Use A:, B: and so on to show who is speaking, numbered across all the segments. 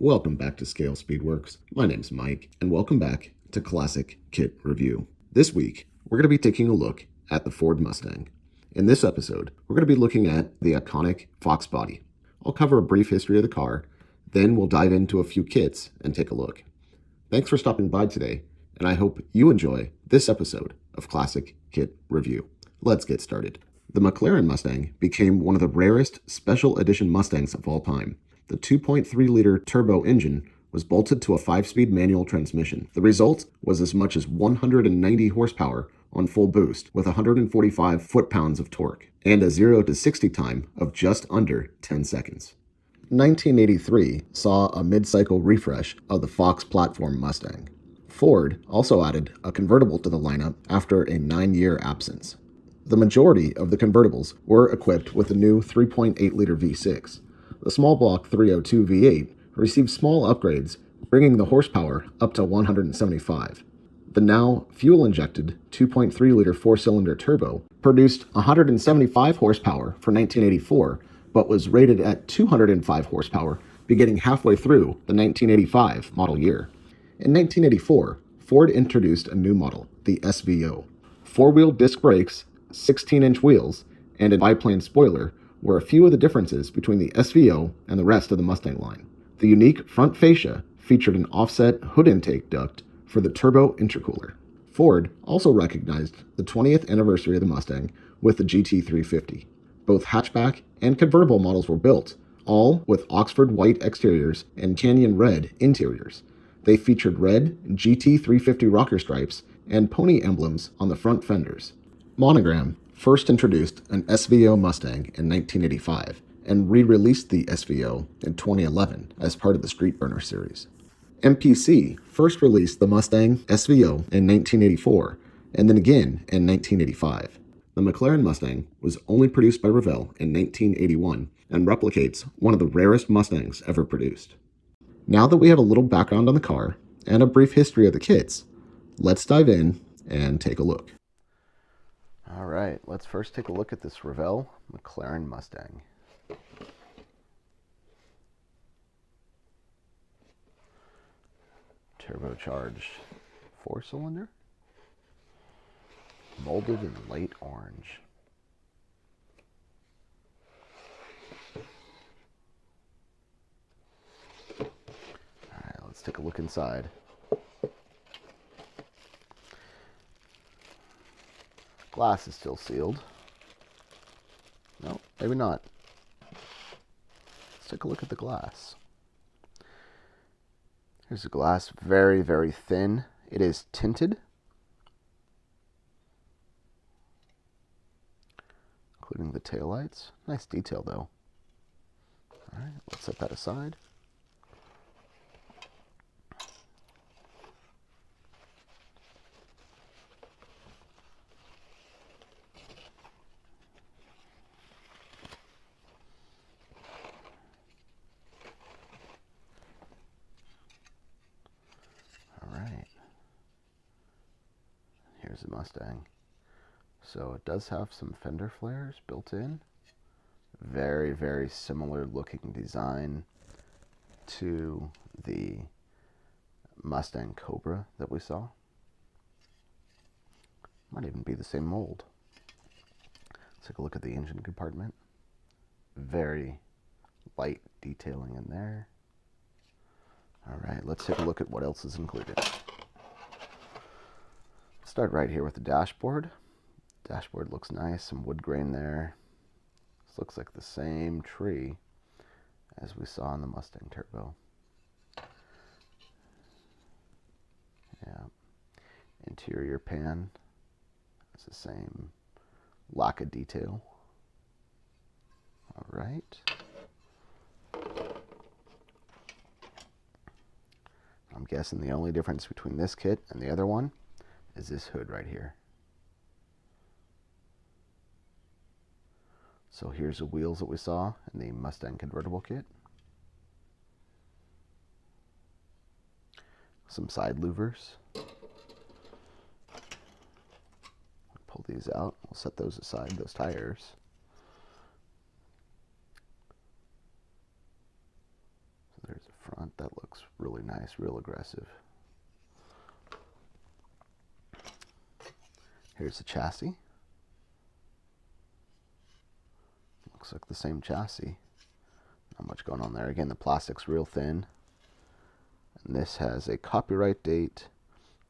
A: Welcome back to ScaleSpeedworks. My name's Mike, and welcome back to Classic Kit Review. This week, we're going to be taking a look at the Ford Mustang. In this episode, we're going to be looking at the iconic Fox body. I'll cover a brief history of the car, then we'll dive into a few kits and take a look. Thanks for stopping by today, and I hope you enjoy this episode of Classic Kit Review. Let's get started. The McLaren Mustang became one of the rarest special edition Mustangs of all time. The 2.3-liter turbo engine was bolted to a 5-speed manual transmission. The result was as much as 190 horsepower on full boost with 145 foot-pounds of torque and a 0 to 60 time of just under 10 seconds. 1983 saw a mid-cycle refresh of the Fox platform Mustang. Ford also added a convertible to the lineup after a 9-year absence. The majority of the convertibles were equipped with the new 3.8-liter V6. The small block 302 V8 received small upgrades, bringing the horsepower up to 175. The now fuel-injected 2.3-liter 4-cylinder turbo produced 175 horsepower for 1984, but was rated at 205 horsepower beginning halfway through the 1985 model year. In 1984, Ford introduced a new model, the SVO. 4-wheel disc brakes, 16-inch wheels, and a biplane spoiler were a few of the differences between the SVO and the rest of the Mustang line. The unique front fascia featured an offset hood intake duct for the turbo intercooler. Ford also recognized the 20th anniversary of the Mustang with the GT350. Both hatchback and convertible models were built, all with Oxford white exteriors and Canyon red interiors. They featured red GT350 rocker stripes and pony emblems on the front fenders. Monogram first introduced an SVO Mustang in 1985 and re-released the SVO in 2011 as part of the Street Burner series. MPC first released the Mustang SVO in 1984 and then again in 1985. The McLaren Mustang was only produced by Revell in 1981 and replicates one of the rarest Mustangs ever produced. Now that we have a little background on the car and a brief history of the kits, let's dive in and take a look.
B: All right, let's first take a look at this Revell McLaren Mustang. Turbocharged 4-cylinder, molded in light orange. All right, let's take a look inside. Glass is still sealed. No, maybe not. Let's take a look at the glass. Here's the glass, very, very thin. It is tinted, including the taillights. Nice detail, though. All right, let's set that aside. Here's the Mustang. So it does have some fender flares built in. Very, very similar looking design to the Mustang Cobra that we saw. Might even be the same mold. Let's take a look at the engine compartment. Very light detailing in there. All right, let's take a look at what else is included. Start right here with the dashboard. Dashboard looks nice, some wood grain there. This looks like the same tree as we saw in the Mustang Turbo. Yeah. Interior pan. It's the same lack of detail. All right. I'm guessing the only difference between this kit and the other one is this hood right here. So here's the wheels that we saw in the Mustang Convertible kit. Some side louvers. Pull these out. We'll set those aside, those tires. So there's the front. That looks really nice, real aggressive. Here's the chassis. Looks like the same chassis. Not much going on there. Again, the plastic's real thin. And this has a copyright date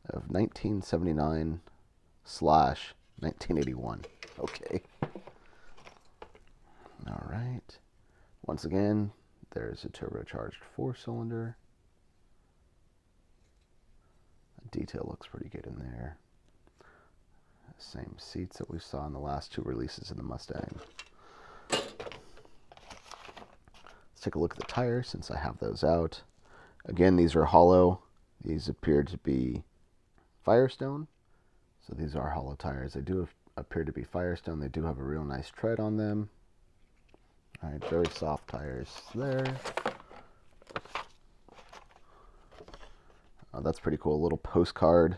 B: of 1979/1981. Okay. All right. Once again, there's a turbocharged 4-cylinder. The detail looks pretty good in there. Same seats that we saw in the last 2 releases of the Mustang. Let's take a look at the tires since I have those out. Again, these are hollow. These appear to be Firestone. So these are hollow tires. They do appear to be Firestone. They do have a real nice tread on them. All right, very soft tires there. Oh, that's pretty cool. A little postcard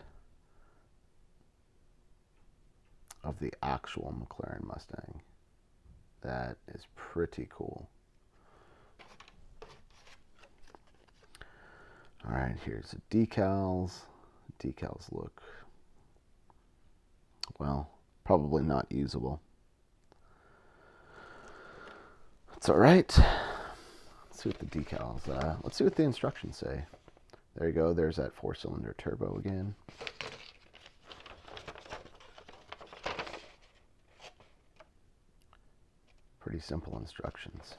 B: of the actual McLaren Mustang. That is pretty cool. All right, here's the decals. Decals look, well, probably not usable. It's all right. Let's see what the decals, let's see what the instructions say. There you go, there's that 4-cylinder turbo again. Pretty simple instructions.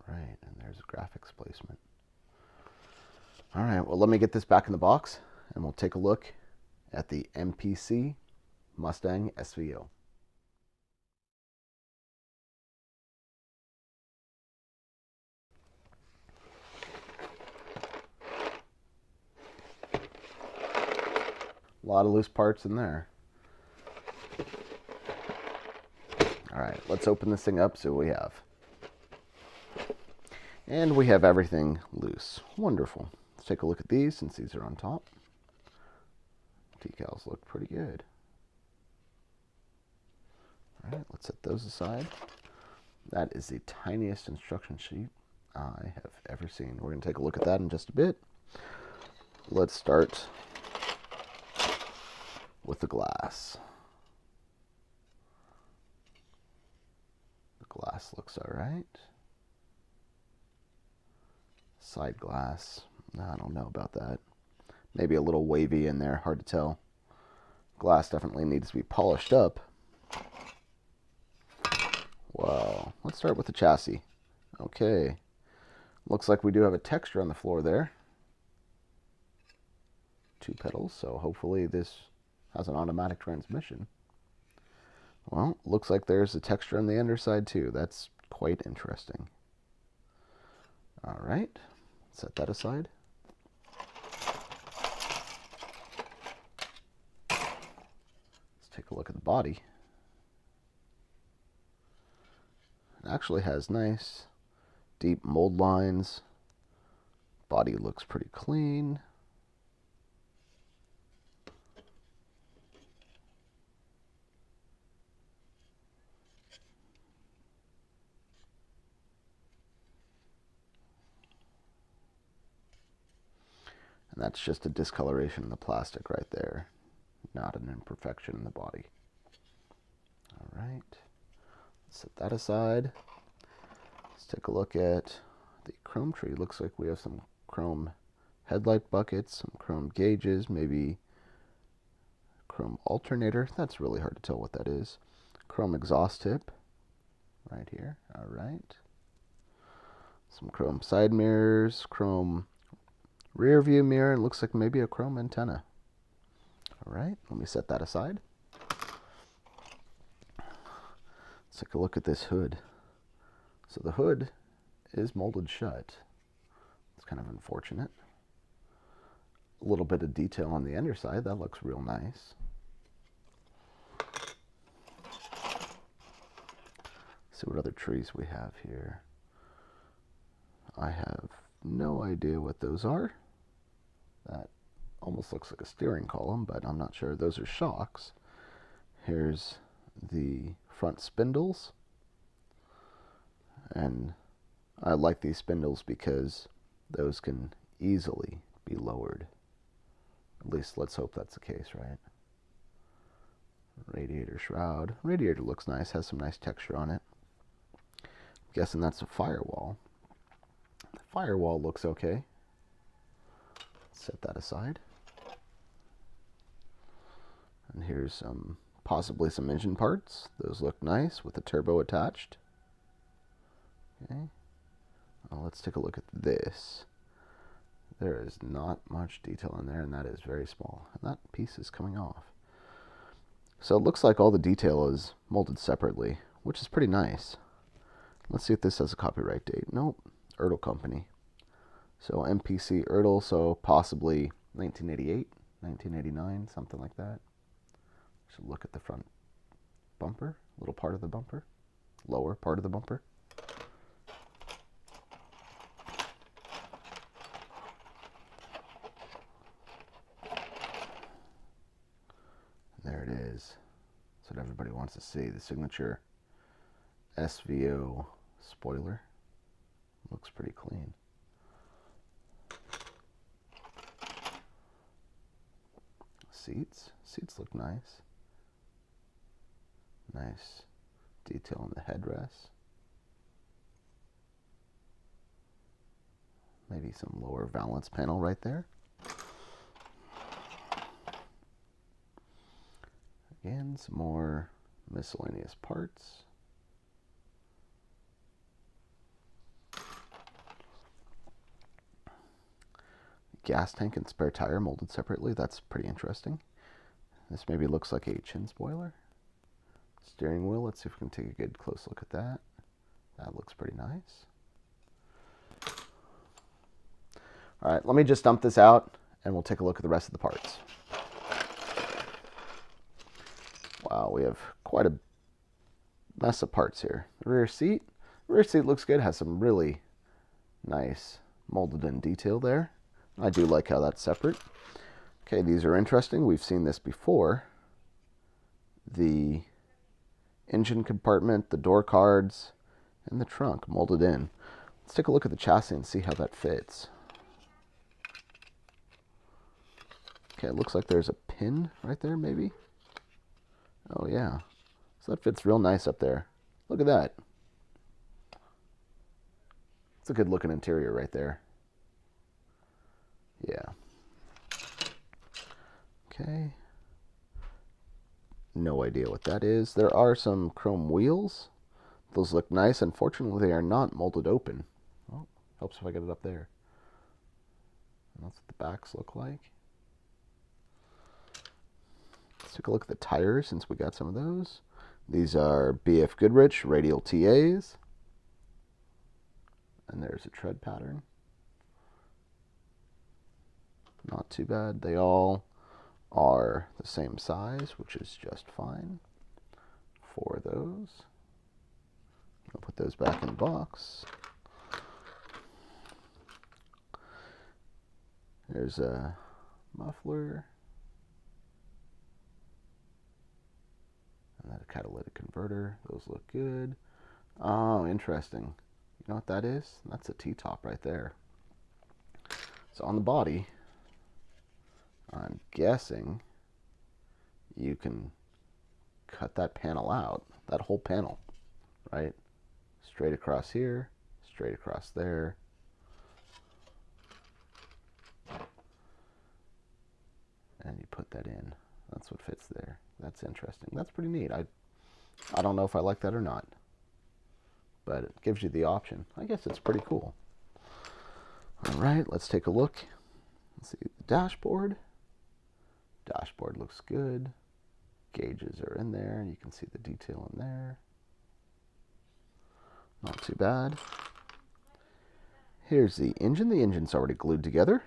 B: All right, and there's graphics placement. All right, well, let me get this back in the box and we'll take a look at the MPC Mustang SVO. A lot of loose parts in there. All right, let's open this thing up, see what we have. And we have everything loose. Wonderful. Let's take a look at these since these are on top. Decals look pretty good. All right, let's set those aside. That is the tiniest instruction sheet I have ever seen. We're going to take a look at that in just a bit. Let's start with the glass. The glass looks all right. Side glass, I don't know about that. Maybe a little wavy in there, hard to tell. Glass definitely needs to be polished up. Wow, let's start with the chassis. Okay, looks like we do have a texture on the floor there. 2 pedals, so hopefully this has an automatic transmission. Well, looks like there's a texture on the underside too. That's quite interesting. All right, set that aside. Let's take a look at the body. It actually has nice deep mold lines. Body looks pretty clean. And that's just a discoloration in the plastic right there, not an imperfection in the body. All right, set that aside. Let's take a look at the chrome tree. Looks like we have some chrome headlight buckets, some chrome gauges, maybe chrome alternator. That's really hard to tell what that is. Chrome exhaust tip right here. All right. Some chrome side mirrors, chrome rear view mirror. It looks like maybe a chrome antenna. All right, let me set that aside. Let's take a look at this hood. So the hood is molded shut. It's kind of unfortunate. A little bit of detail on the underside. That looks real nice. See what other trees we have here. I have no idea what those are. That almost looks like a steering column, but I'm not sure. Those are shocks. Here's the front spindles. And I like these spindles because those can easily be lowered. At least let's hope that's the case, right? Radiator shroud. Radiator looks nice, has some nice texture on it. I'm guessing that's a firewall. The firewall looks okay. Set that aside. And here's possibly some engine parts. Those look nice with the turbo attached. Okay. Well, let's take a look at this. There is not much detail in there, and that is very small. And that piece is coming off. So it looks like all the detail is molded separately, which is pretty nice. Let's see if this has a copyright date. Nope. Ertl Company. So MPC Ertl, so possibly 1988, 1989, something like that. Should look at the front bumper, little part of the bumper, lower part of the bumper. There it is. That's what everybody wants to see. The signature SVO spoiler. Looks pretty clean. Seats. Seats look nice. Nice detail on the headrest. Maybe some lower valance panel right there. Again, some more miscellaneous parts. Gas tank and spare tire molded separately. That's pretty interesting. This maybe looks like a chin spoiler. Steering wheel. Let's see if we can take a good close look at that. That looks pretty nice. All right, let me just dump this out and we'll take a look at the rest of the parts. Wow, we have quite a mess of parts here. The rear seat. The rear seat looks good. Has some really nice molded in detail there. I do like how that's separate. Okay, these are interesting. We've seen this before. The engine compartment, the door cards, and the trunk molded in. Let's take a look at the chassis and see how that fits. Okay, it looks like there's a pin right there, maybe. Oh, yeah. So that fits real nice up there. Look at that. It's a good looking interior right there. Yeah. Okay. No idea what that is. There are some chrome wheels. Those look nice. Unfortunately, they are not molded open. Oh, helps if I get it up there. And that's what the backs look like. Let's take a look at the tires since we got some of those. These are BF Goodrich radial TAs. And there's a tread pattern. Not too bad. They all are the same size, which is just fine. 4 of those. I'll put those back in the box. There's a muffler. And then a catalytic converter. Those look good. Oh, interesting. You know what that is? That's a T-top right there. So on the body, I'm guessing you can cut that panel out, that whole panel, right? Straight across here, straight across there. And you put that in. That's what fits there. That's interesting. That's pretty neat. I don't know if I like that or not, but it gives you the option. I guess it's pretty cool. All right, let's take a look. Let's see the dashboard. Dashboard looks good. Gauges are in there. You can see the detail in there. Not too bad. Here's the engine. The engine's already glued together.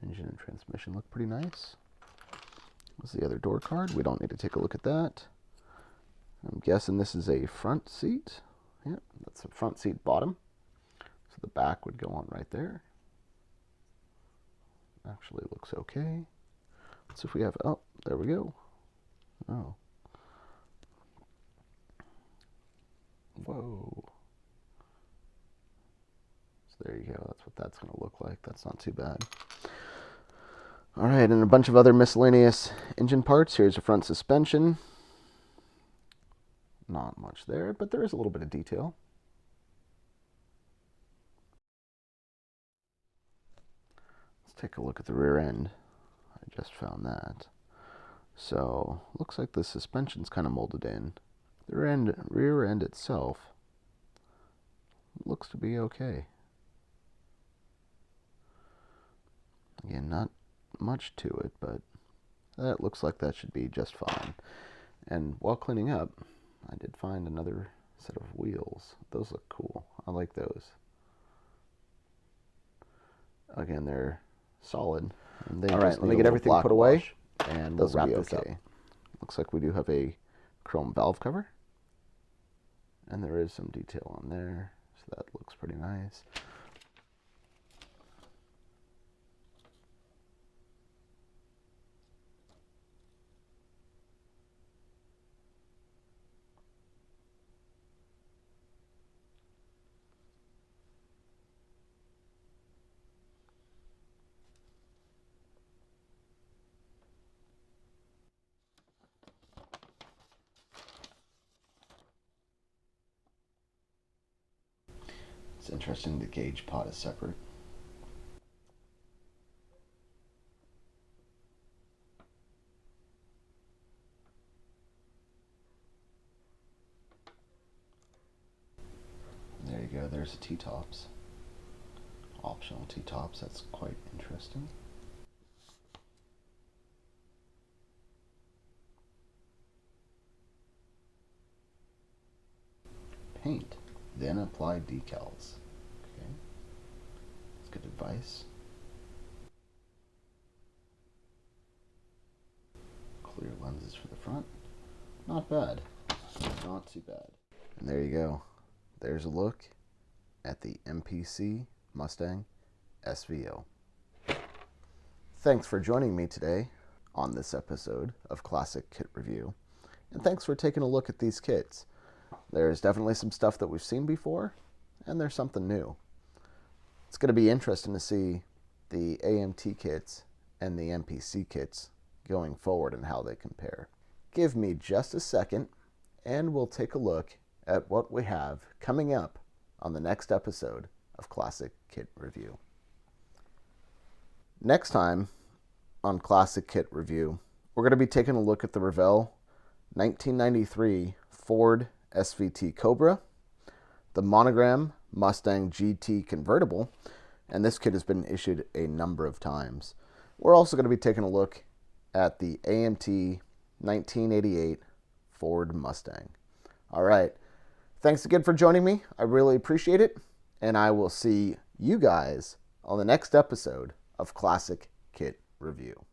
B: Engine and transmission look pretty nice. What's the other door card? We don't need to take a look at that. I'm guessing this is a front seat. Yeah, that's a front seat bottom. So the back would go on right there. Actually looks okay. Let's see if we have, oh, there we go. Oh. Whoa. So there you go. That's what that's going to look like. That's not too bad. All right, and a bunch of other miscellaneous engine parts. Here's a front suspension. Not much there, but there is a little bit of detail. Let's take a look at the rear end. I just found that. So, looks like the suspension's kind of molded in. The rear end itself looks to be okay. Again, not much to it, but that looks like that should be just fine. And while cleaning up, I did find another set of wheels. Those look cool. I like those. Again, they're solid. And they all right, let me get everything put away, and we'll wrap this up. Looks like we do have a chrome valve cover, and there is some detail on there, so that looks pretty nice. It's interesting the gauge pot is separate. There you go, there's the T-tops. Optional T-tops, that's quite interesting. Paint, then apply decals. Okay, that's good advice. Clear lenses for the front. Not bad. Not too bad. And there you go. There's a look at the MPC Mustang SVO. Thanks for joining me today on this episode of Classic Kit Review. And thanks for taking a look at these kits. There's definitely some stuff that we've seen before, and there's something new. It's going to be interesting to see the AMT kits and the MPC kits going forward and how they compare. Give me just a second, and we'll take a look at what we have coming up on the next episode of Classic Kit Review. Next time on Classic Kit Review, we're going to be taking a look at the Revell 1993 Ford SVT Cobra, the Monogram Mustang GT Convertible, and this kit has been issued a number of times. We're also going to be taking a look at the AMT 1988 Ford Mustang. All right. Thanks again for joining me. I really appreciate it, and I will see you guys on the next episode of Classic Kit Review.